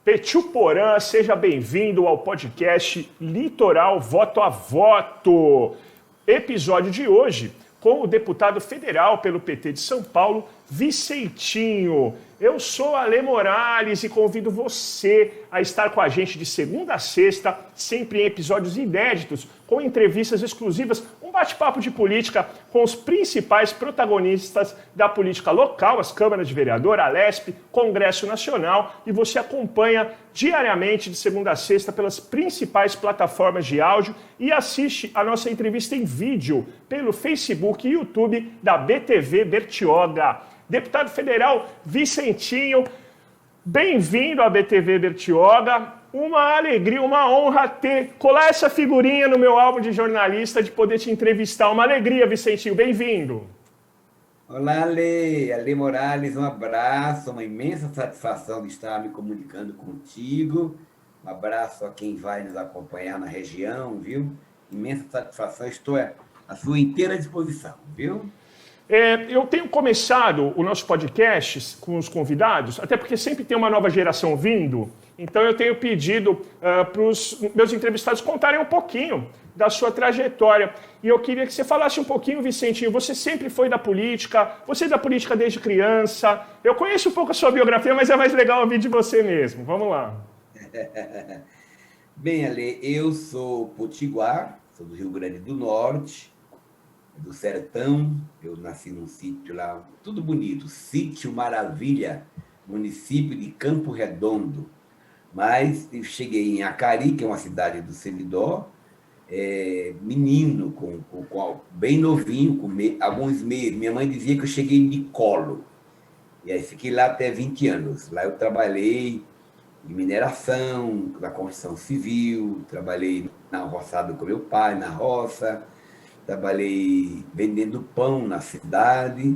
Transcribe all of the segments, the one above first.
Petiu Porã, seja bem-vindo ao podcast Litoral Voto a Voto. Episódio de hoje com o deputado federal pelo PT de São Paulo, Vicentinho. Eu sou Ale Morales e convido você a estar com a gente de segunda a sexta, sempre em episódios inéditos, com entrevistas exclusivas, um bate-papo de política com os principais protagonistas da política local, as câmaras de vereador, a Lesp, Congresso Nacional, e você acompanha diariamente de segunda a sexta pelas principais plataformas de áudio e assiste a nossa entrevista em vídeo pelo Facebook e YouTube da BTV Bertioga. Deputado federal Vicentinho, bem-vindo à BTV Bertioga. Uma alegria, uma honra colar essa figurinha no meu álbum de jornalista, de poder te entrevistar. Uma alegria, Vicentinho, bem-vindo. Olá, Ale Morales, um abraço, uma imensa satisfação de estar me comunicando contigo. Um abraço a quem vai nos acompanhar na região, viu? Imensa satisfação, estou à sua inteira disposição, viu? Eu tenho começado o nosso podcast com os convidados, até porque sempre tem uma nova geração vindo, então eu tenho pedido para os meus entrevistados contarem um pouquinho da sua trajetória. E eu queria que você falasse um pouquinho, Vicentinho, você sempre foi da política, você é da política desde criança. Eu conheço um pouco a sua biografia, mas é mais legal ouvir de você mesmo. Vamos lá. Bem, Ale, eu sou potiguar, sou do Rio Grande do Norte, do sertão. Eu nasci num sítio lá, tudo bonito, Sítio Maravilha, município de Campo Redondo. Mas eu cheguei em Acari, que é uma cidade do Seridó, menino, bem novinho, com alguns meses. Minha mãe dizia que eu cheguei de colo. E aí fiquei lá até 20 anos. Lá eu trabalhei em mineração, na construção civil, trabalhei na roçada com meu pai, na roça, trabalhei vendendo pão na cidade.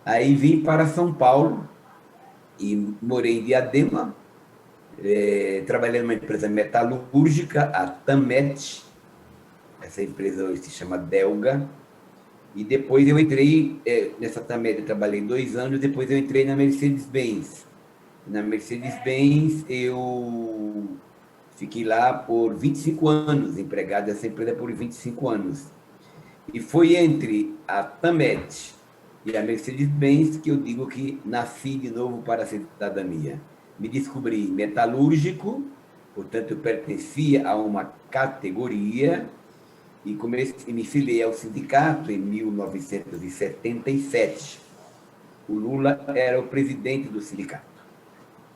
Aí vim para São Paulo e morei em Diadema, trabalhei numa empresa metalúrgica, a Tamet. Essa empresa hoje se chama Delga. E depois eu entrei nessa Tamet, eu trabalhei 2 anos, depois eu entrei na Mercedes-Benz. Na Mercedes-Benz eu fiquei lá por 25 anos, empregado dessa empresa por 25 anos. E foi entre a Tamet e a Mercedes-Benz que eu digo que nasci de novo para a cidadania. Me descobri metalúrgico, portanto eu pertencia a uma categoria e me filiei ao sindicato em 1977. O Lula era o presidente do sindicato.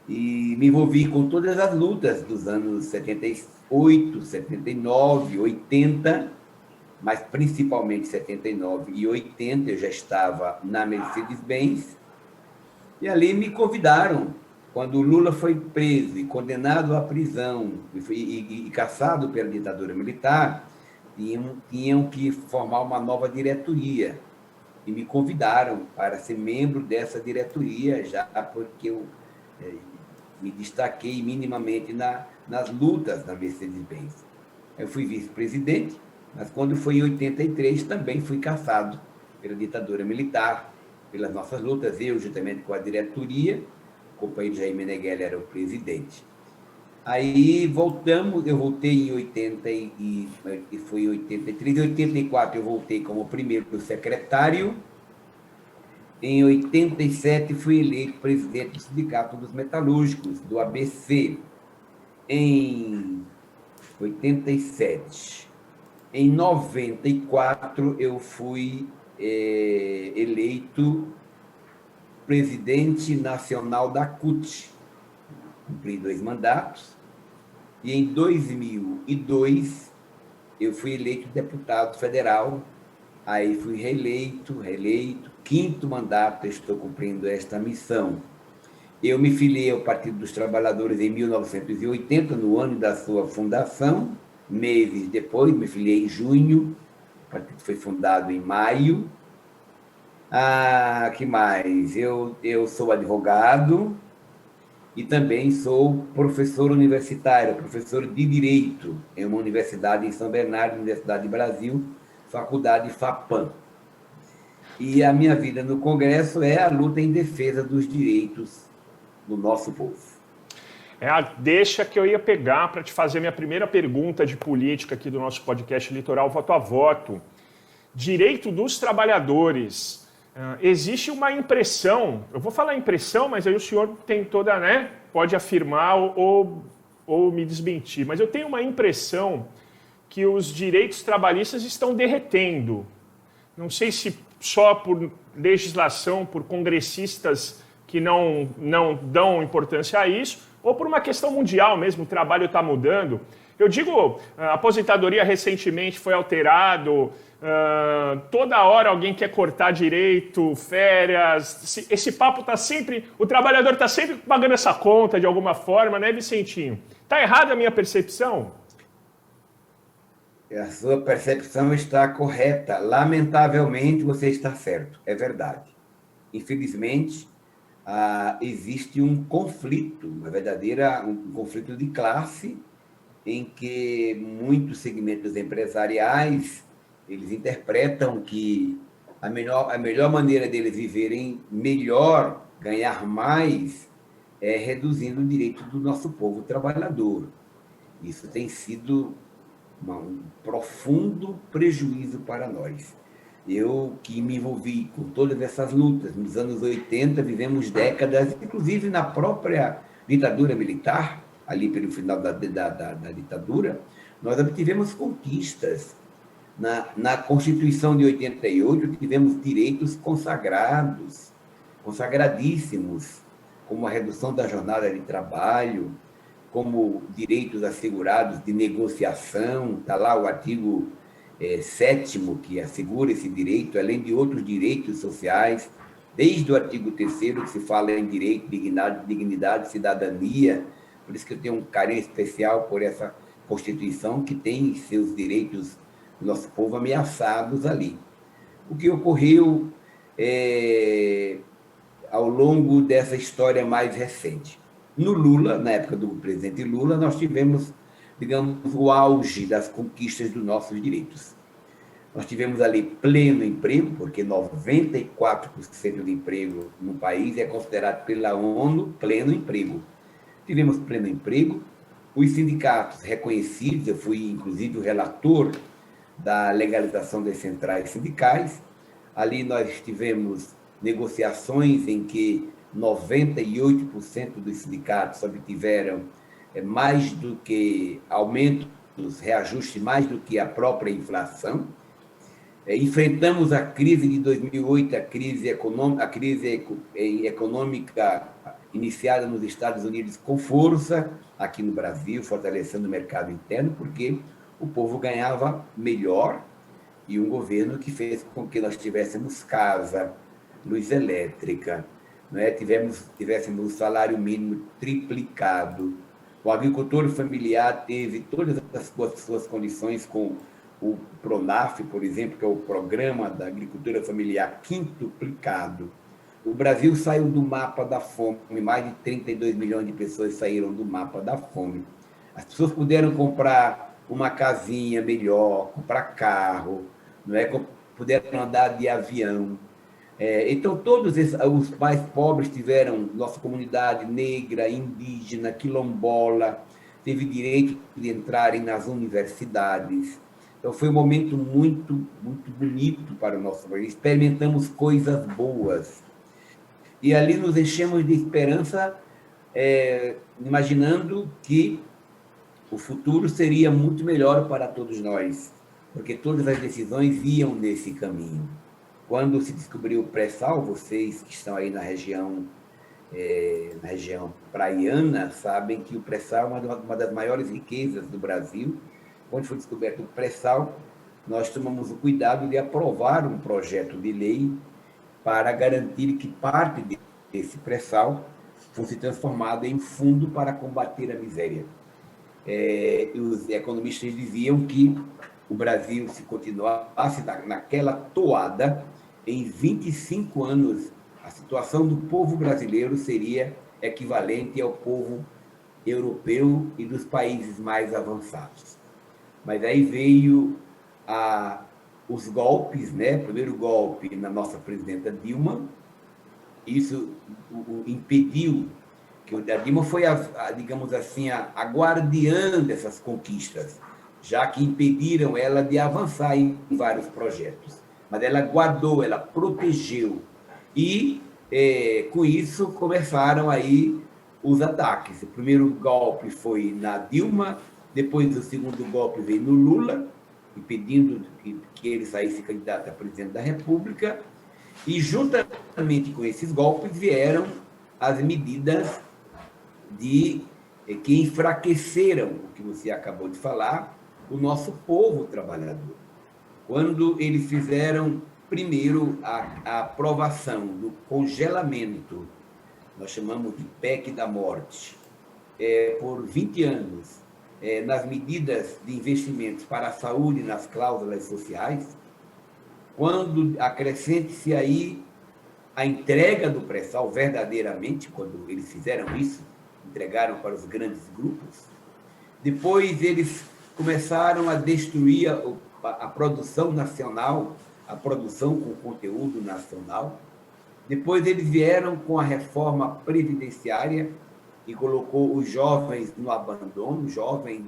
E me envolvi com todas as lutas dos anos 78, 79, 80, mas principalmente 79 e 80, eu já estava na Mercedes-Benz, e ali me convidaram, quando o Lula foi preso e condenado à prisão e caçado pela ditadura militar, tinham que formar uma nova diretoria, e me convidaram para ser membro dessa diretoria, já porque eu me destaquei minimamente nas lutas da Mercedes-Benz. Eu fui vice-presidente, mas quando foi em 83 também fui caçado pela ditadura militar, pelas nossas lutas, eu juntamente com a diretoria, o companheiro Jair Meneghelli era o presidente. Aí voltamos, eu voltei em 80 e foi em 83, em 84 eu voltei como primeiro secretário, em 87 fui eleito presidente do Sindicato dos Metalúrgicos, do ABC, em 87. Em 94, eu fui eleito presidente nacional da CUT. Cumpri 2 mandatos. E em 2002, eu fui eleito deputado federal. Aí fui reeleito, 5º mandato, estou cumprindo esta missão. Eu me filiei ao Partido dos Trabalhadores em 1980, no ano da sua fundação. Meses depois, me filiei em junho, o partido foi fundado em maio. Que mais? Eu sou advogado e também sou professor universitário, professor de Direito em uma universidade em São Bernardo, Universidade do Brasil, Faculdade FAPAM. E a minha vida no Congresso é a luta em defesa dos direitos do nosso povo. É a deixa que eu ia pegar para te fazer minha primeira pergunta de política aqui do nosso podcast Litoral Voto a Voto. Direito dos trabalhadores. Existe uma impressão, eu vou falar impressão, mas aí o senhor tem toda, né? Pode afirmar ou me desmentir, mas eu tenho uma impressão que os direitos trabalhistas estão derretendo. Não sei se só por legislação, por congressistas que não dão importância a isso, ou por uma questão mundial mesmo, o trabalho está mudando. Eu digo, a aposentadoria recentemente foi alterado, toda hora alguém quer cortar direito, férias, esse papo está sempre, o trabalhador está sempre pagando essa conta de alguma forma, né, Vicentinho? Está errada a minha percepção? A sua percepção está correta. Lamentavelmente, você está certo. É verdade. Infelizmente, existe um conflito, um conflito de classe, em que muitos segmentos empresariais eles interpretam que a melhor maneira deles viverem melhor, ganhar mais, é reduzindo o direito do nosso povo trabalhador. Isso tem sido um profundo prejuízo para nós. Eu que me envolvi com todas essas lutas, nos anos 80, vivemos décadas, inclusive na própria ditadura militar, ali pelo final da ditadura, nós obtivemos conquistas. Na Constituição de 88, tivemos direitos consagrados, consagradíssimos, como a redução da jornada de trabalho, como direitos assegurados de negociação, está lá o artigo 7º, que assegura esse direito, além de outros direitos sociais, desde o artigo 3º, que se fala em direito, dignidade, cidadania. Por isso que eu tenho um carinho especial por essa Constituição, que tem seus direitos do nosso povo ameaçados ali. O que ocorreu ao longo dessa história mais recente? No Lula, na época do presidente Lula, nós tivemos, digamos, o auge das conquistas dos nossos direitos. Nós tivemos ali pleno emprego, porque 94% do emprego no país é considerado pela ONU pleno emprego. Tivemos pleno emprego, os sindicatos reconhecidos, eu fui inclusive o relator da legalização das centrais sindicais, ali nós tivemos negociações em que 98% dos sindicatos obtiveram mais do que aumentos, reajustes mais do que a própria inflação. Enfrentamos a crise de 2008, a crise econômica iniciada nos Estados Unidos com força aqui no Brasil, fortalecendo o mercado interno, porque o povo ganhava melhor e um governo que fez com que nós tivéssemos casa, luz elétrica, tivéssemos o salário mínimo triplicado. O agricultor familiar teve todas as suas condições com o PRONAF, por exemplo, que é o Programa da Agricultura Familiar, quintuplicado. O Brasil saiu do mapa da fome, mais de 32 milhões de pessoas saíram do mapa da fome. As pessoas puderam comprar uma casinha melhor, comprar carro, puderam andar de avião. Então, todos os mais pobres tiveram, nossa comunidade negra, indígena, quilombola, teve direito de entrarem nas universidades. Então, foi um momento muito, muito bonito para o nosso país. Experimentamos coisas boas. E ali nos enchemos de esperança, imaginando que o futuro seria muito melhor para todos nós, porque todas as decisões iam nesse caminho. Quando se descobriu o pré-sal, vocês que estão aí na região praiana, sabem que o pré-sal é uma das maiores riquezas do Brasil. Quando foi descoberto o pré-sal, nós tomamos o cuidado de aprovar um projeto de lei para garantir que parte desse pré-sal fosse transformado em fundo para combater a miséria. Os economistas diziam que o Brasil, se continuasse naquela toada, em 25 anos, a situação do povo brasileiro seria equivalente ao povo europeu e dos países mais avançados. Mas aí veio os golpes, né? Primeiro golpe na nossa presidenta Dilma, isso impediu que a Dilma foi, digamos assim, a guardiã dessas conquistas, já que impediram ela de avançar em vários projetos. Mas ela guardou, ela protegeu. E, com isso, começaram aí os ataques. O primeiro golpe foi na Dilma, depois o segundo golpe veio no Lula, impedindo que ele saísse candidato a presidente da República. E, juntamente com esses golpes, vieram as medidas que enfraqueceram, o que você acabou de falar, o nosso povo trabalhador. Quando eles fizeram, primeiro, a aprovação do congelamento, nós chamamos de PEC da morte, por 20 anos, nas medidas de investimentos para a saúde e nas cláusulas sociais, quando acrescente-se aí a entrega do pré-sal verdadeiramente, quando eles fizeram isso, entregaram para os grandes grupos. Depois eles começaram a destruir a produção nacional, a produção com conteúdo nacional. Depois eles vieram com a reforma previdenciária e colocou os jovens no abandono. O jovem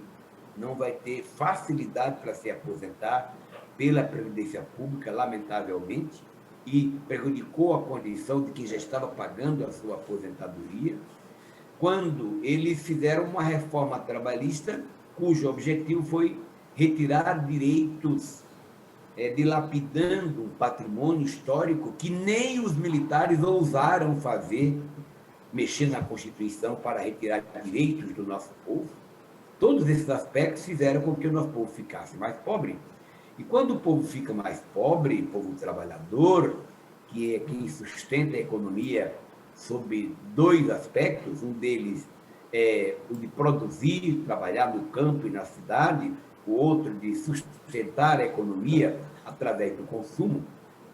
não vai ter facilidade para se aposentar pela Previdência Pública, lamentavelmente, e prejudicou a condição de quem já estava pagando a sua aposentadoria. Quando eles fizeram uma reforma trabalhista, cujo objetivo foi retirar direitos, dilapidando um patrimônio histórico que nem os militares ousaram fazer, mexer na Constituição para retirar direitos do nosso povo. Todos esses aspectos fizeram com que o nosso povo ficasse mais pobre. E quando o povo fica mais pobre, o povo trabalhador, que é quem sustenta a economia sob dois aspectos, um deles é o de produzir, trabalhar no campo e na cidade, o outro de sustentar a economia através do consumo,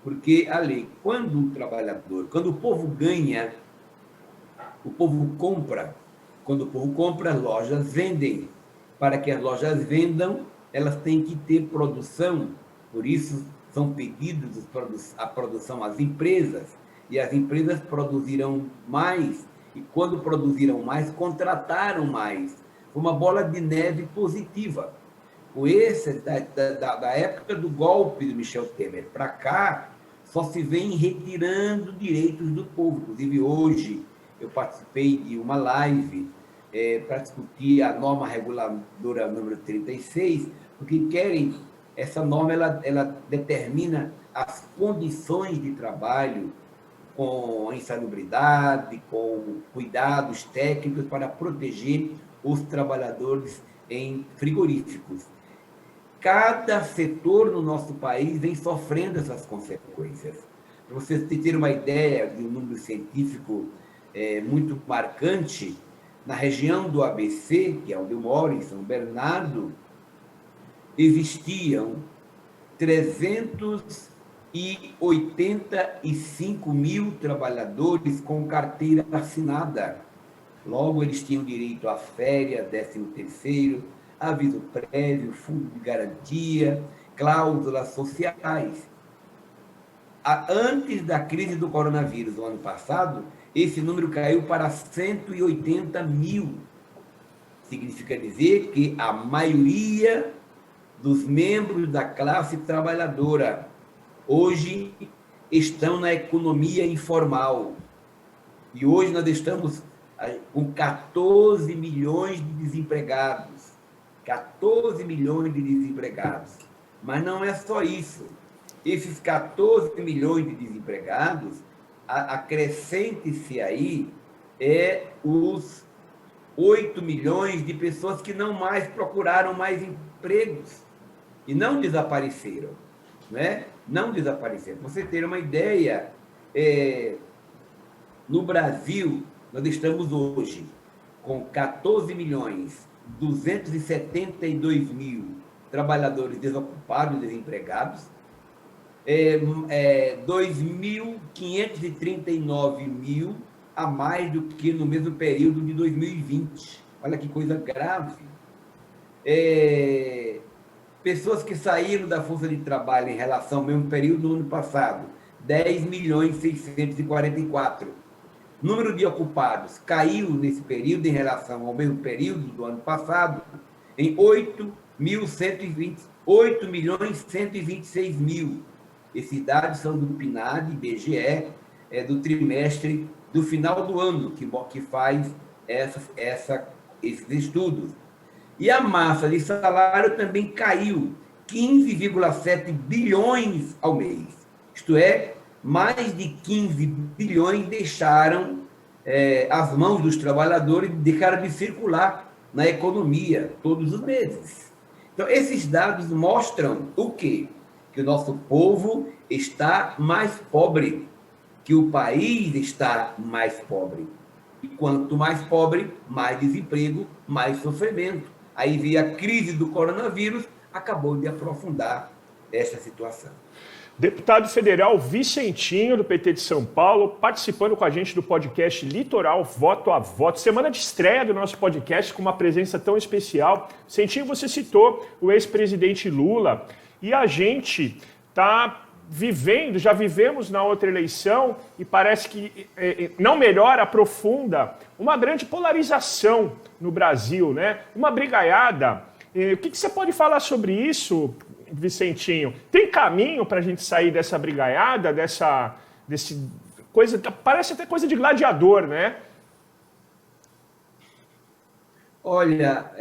porque a lei, quando o trabalhador, quando o povo ganha, o povo compra. Quando o povo compra, as lojas vendem. Para que as lojas vendam, elas têm que ter produção, por isso são pedidos a produção às empresas, e as empresas produzirão mais, e quando produziram mais, contrataram mais. Foi uma bola de neve positiva. Com esse, da época do golpe do Michel Temer para cá, só se vem retirando direitos do povo. Inclusive, hoje, eu participei de uma live para discutir a norma reguladora número 36, porque querem, essa norma ela determina as condições de trabalho com insalubridade, com cuidados técnicos para proteger os trabalhadores em frigoríficos. Cada setor no nosso país vem sofrendo essas consequências. Para vocês terem uma ideia de um número científico muito marcante, na região do ABC, que é onde eu moro, em São Bernardo, existiam 385 mil trabalhadores com carteira assinada. Logo, eles tinham direito a férias, 13º, aviso prévio, fundo de garantia, cláusulas sociais. Antes da crise do coronavírus, no ano passado, esse número caiu para 180 mil. Significa dizer que a maioria dos membros da classe trabalhadora hoje estão na economia informal. E hoje nós estamos com 14 milhões de desempregados. 14 milhões de desempregados. Mas não é só isso. Esses 14 milhões de desempregados, acrescente-se aí os 8 milhões de pessoas que não mais procuraram mais empregos e não desapareceram, né? Não desapareceram. Para você ter uma ideia, no Brasil, nós estamos hoje com 14 milhões 272 mil trabalhadores desocupados, desempregados, 2.539 mil a mais do que no mesmo período de 2020. Olha que coisa grave. Pessoas que saíram da força de trabalho em relação ao mesmo período do ano passado, 10.644. O número de ocupados caiu nesse período em relação ao mesmo período do ano passado em 8.126.000. Esses dados são do PNAD, IBGE, do trimestre do final do ano, que faz esses estudos. E a massa de salário também caiu 15,7 bilhões ao mês. Isto é, mais de 15 bilhões deixaram as mãos dos trabalhadores, deixaram de circular na economia todos os meses. Então, esses dados mostram o quê? Que o nosso povo está mais pobre, que o país está mais pobre. E quanto mais pobre, mais desemprego, mais sofrimento. Aí veio a crise do coronavírus, acabou de aprofundar essa situação. Deputado federal Vicentinho, do PT de São Paulo, participando com a gente do podcast Litoral Voto a Voto. Semana de estreia do nosso podcast com uma presença tão especial. Vicentinho, você citou o ex-presidente Lula e a gente está já vivemos na outra eleição e parece que não melhora, aprofunda uma grande polarização no Brasil, né? Uma brigaiada. O que você pode falar sobre isso, Vicentinho? Tem caminho para a gente sair dessa brigaiada, desse coisa, parece até coisa de gladiador, né? Olha,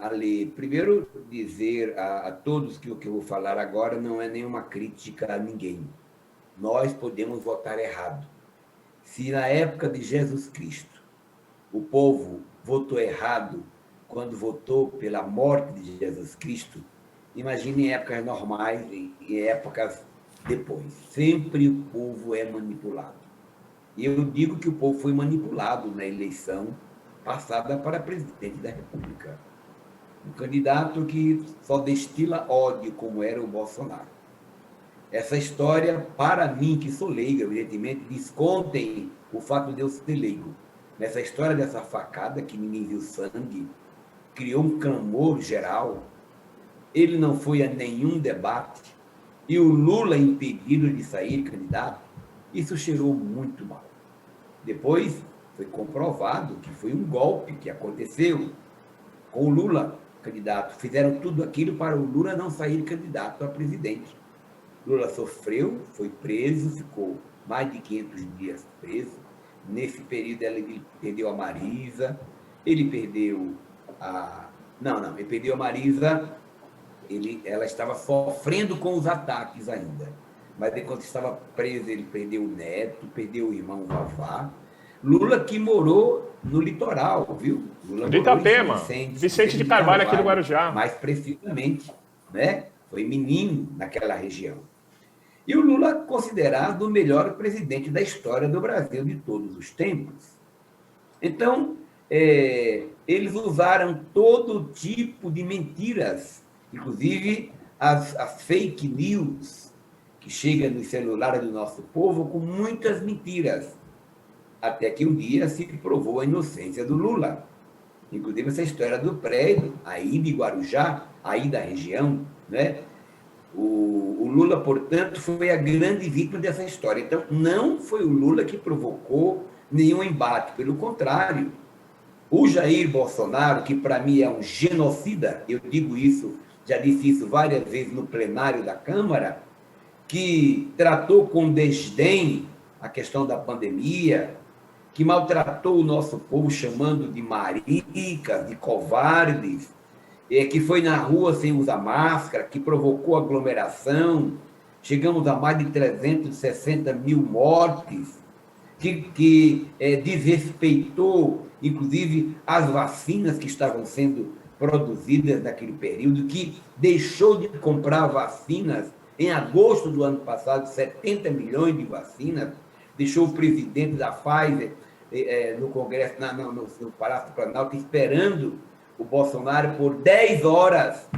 Ale, primeiro dizer a todos que o que eu vou falar agora não é nenhuma crítica a ninguém. Nós podemos votar errado. Se na época de Jesus Cristo o povo votou errado quando votou pela morte de Jesus Cristo, imagine em épocas normais e épocas depois. Sempre o povo é manipulado. E eu digo que o povo foi manipulado na eleição passada para presidente da República. Um candidato que só destila ódio, como era o Bolsonaro. Essa história, para mim, que sou leigo, evidentemente, descontem o fato de eu ser leigo. Nessa história dessa facada, que ninguém viu sangue, criou um clamor geral. Ele não foi a nenhum debate. E o Lula impedido de sair candidato, isso cheirou muito mal. Depois foi comprovado que foi um golpe que aconteceu com o Lula candidato. Fizeram tudo aquilo para o Lula não sair candidato a presidente. Lula sofreu, foi preso, ficou mais de 500 dias preso. Nesse período ele perdeu a Marisa, ele perdeu a... Ele perdeu a Marisa, ela estava sofrendo com os ataques ainda. Mas enquanto estava preso, ele perdeu o neto, perdeu o irmão Vavá. Lula que morou no litoral, viu? Lula de Itapema, Vicente de Carvalho, aqui no Guarujá. Mais precisamente, né? Foi menino naquela região. E o Lula considerado o melhor presidente da história do Brasil de todos os tempos. Então, eles usaram todo tipo de mentiras, inclusive as fake news, que chegam nos celulares do nosso povo com muitas mentiras. Até que um dia se provou a inocência do Lula. Inclusive essa história do prédio, aí de Guarujá, aí da região, né? O Lula, portanto, foi a grande vítima dessa história. Então, não foi o Lula que provocou nenhum embate, pelo contrário. O Jair Bolsonaro, que para mim é um genocida, eu digo isso, já disse isso várias vezes no plenário da Câmara, que tratou com desdém a questão da pandemia, que maltratou o nosso povo chamando de maricas, de covardes, que foi na rua sem usar máscara, que provocou aglomeração, chegamos a mais de 360 mil mortes, que desrespeitou, inclusive, as vacinas que estavam sendo produzidas naquele período, que deixou de comprar vacinas em agosto do ano passado, 70 milhões de vacinas, deixou o presidente da Pfizer no Congresso, no Palácio do Planalto, esperando o Bolsonaro por 10 horas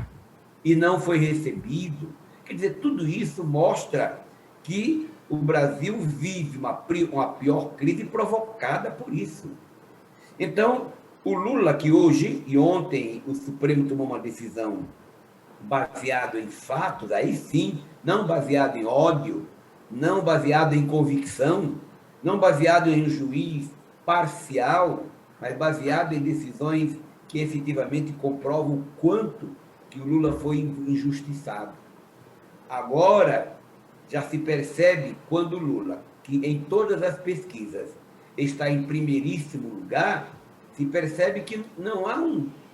e não foi recebido. Quer dizer, tudo isso mostra que o Brasil vive uma pior crise provocada por isso. Então, o Lula, que hoje e ontem o Supremo tomou uma decisão baseado em fatos, aí sim, não baseado em ódio, não baseado em convicção, não baseado em um juiz parcial, mas baseado em decisões que efetivamente comprovam o quanto que o Lula foi injustiçado. Agora, já se percebe quando o Lula, que em todas as pesquisas está em primeiríssimo lugar, se percebe que não há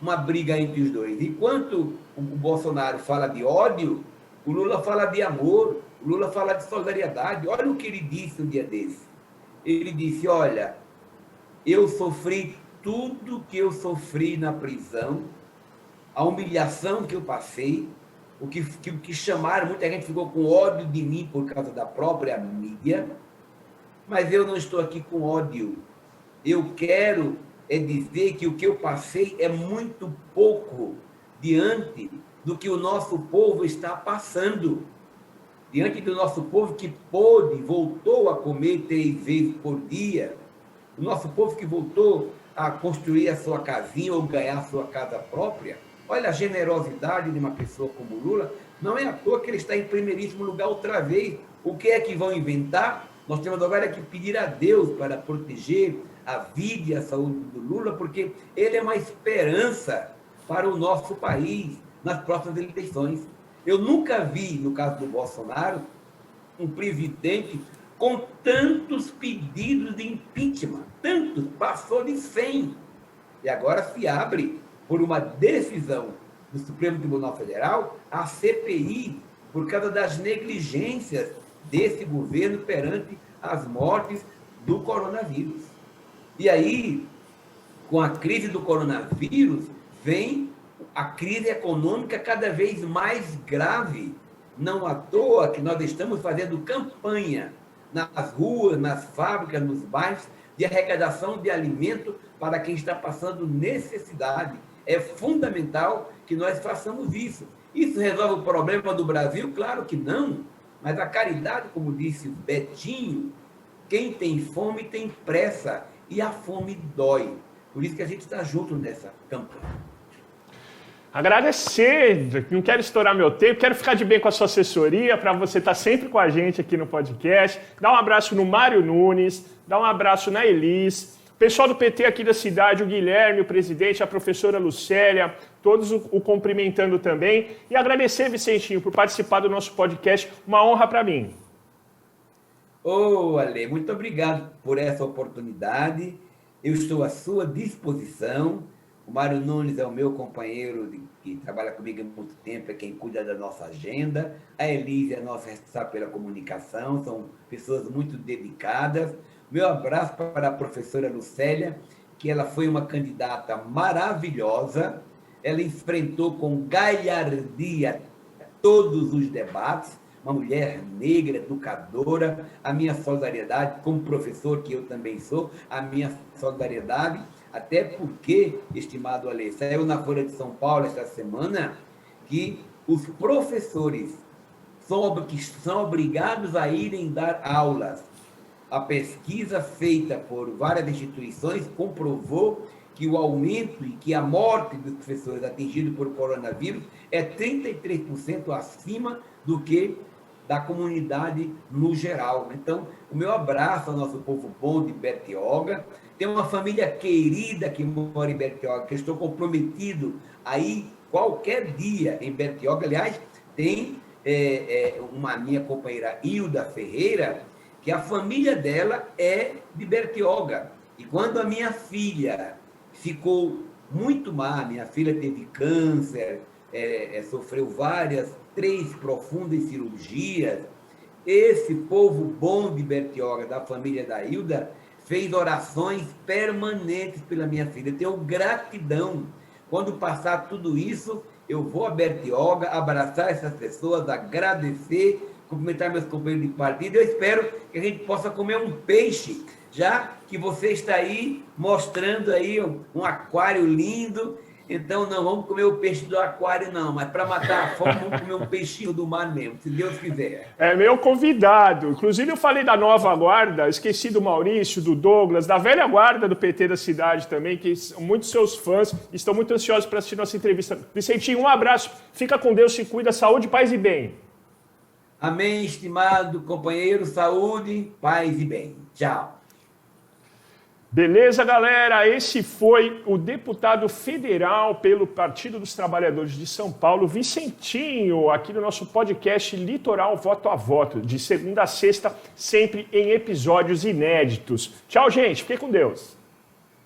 uma briga entre os dois. Enquanto o Bolsonaro fala de ódio, o Lula fala de amor, o Lula fala de solidariedade. Olha o que ele disse um dia desse. Ele disse, olha, eu sofri tudo que eu sofri na prisão, a humilhação que eu passei, o que chamaram, muita gente ficou com ódio de mim por causa da própria mídia, mas eu não estou aqui com ódio. Eu quero dizer que o que eu passei é muito pouco diante do que o nosso povo está passando. Diante do nosso povo que voltou a comer 3 vezes por dia, o nosso povo que voltou a construir a sua casinha ou ganhar a sua casa própria. Olha a generosidade de uma pessoa como Lula. Não é à toa que ele está em primeiríssimo lugar outra vez. O que é que vão inventar? Nós temos agora que pedir a Deus para proteger a vida e a saúde do Lula, porque ele é uma esperança para o nosso país nas próximas eleições. Eu nunca vi, no caso do Bolsonaro, um presidente com tantos pedidos de impeachment, tantos, passou de 100. E agora se abre, por uma decisão do Supremo Tribunal Federal, a CPI, por causa das negligências desse governo perante as mortes do coronavírus. E aí, com a crise do coronavírus, vem a crise econômica cada vez mais grave. Não à toa que nós estamos fazendo campanha nas ruas, nas fábricas, nos bairros, de arrecadação de alimento para quem está passando necessidade. É fundamental que nós façamos isso. Isso resolve o problema do Brasil? Claro que não. Mas a caridade, como disse Betinho, quem tem fome tem pressa e a fome dói. Por isso que a gente está junto nessa campanha. Agradecer, não quero estourar meu tempo, quero ficar de bem com a sua assessoria, para você estar sempre com a gente aqui no podcast. Dá um abraço no Mário Nunes, dá um abraço na Elis, pessoal do PT aqui da cidade, o Guilherme, o presidente, a professora Lucélia, todos o cumprimentando também. E agradecer, Vicentinho, por participar do nosso podcast, uma honra para mim. Ô, Ale, muito obrigado por essa oportunidade. Eu estou à sua disposição. O Mário Nunes é o meu companheiro que trabalha comigo há muito tempo, é quem cuida da nossa agenda. A Elise é a nossa responsável pela comunicação, são pessoas muito dedicadas. Meu abraço para a professora Lucélia, que ela foi uma candidata maravilhosa. Ela enfrentou com galhardia todos os debates. Uma mulher negra, educadora. A minha solidariedade, como professor que eu também sou, a minha solidariedade. Até porque, estimado Ale, saiu na Folha de São Paulo esta semana que os professores são obrigados a irem dar aulas. A pesquisa feita por várias instituições comprovou que o aumento e que a morte dos professores atingidos por coronavírus é 33% acima do que da comunidade no geral. Então, o meu abraço ao nosso povo bom de Bertioga. Tem uma família querida que mora em Bertioga, que eu estou comprometido a ir qualquer dia em Bertioga. Aliás, tem uma minha companheira, Hilda Ferreira, que a família dela é de Bertioga. E quando a minha filha ficou muito má, minha filha teve câncer, sofreu 3 profundas cirurgias, esse povo bom de Bertioga, da família da Hilda, fez orações permanentes pela minha filha. Eu tenho gratidão. Quando passar tudo isso, eu vou a Bertioga, abraçar essas pessoas, agradecer, cumprimentar meus companheiros de partido. Eu espero que a gente possa comer um peixe, já que você está aí mostrando aí um aquário lindo. Então, não vamos comer o peixe do aquário, não, mas para matar a fome, vamos comer um peixinho do mar mesmo, se Deus quiser. É meu convidado. Inclusive, eu falei da nova guarda, esqueci do Maurício, do Douglas, da velha guarda do PT da cidade também, que muitos seus fãs estão muito ansiosos para assistir nossa entrevista. Vicentinho, um abraço, fica com Deus, se cuida, saúde, paz e bem. Amém, estimado companheiro, saúde, paz e bem. Tchau. Beleza, galera? Esse foi o deputado federal pelo Partido dos Trabalhadores de São Paulo, Vicentinho, aqui no nosso podcast Litoral Voto a Voto, de segunda a sexta, sempre em episódios inéditos. Tchau, gente. Fiquem com Deus.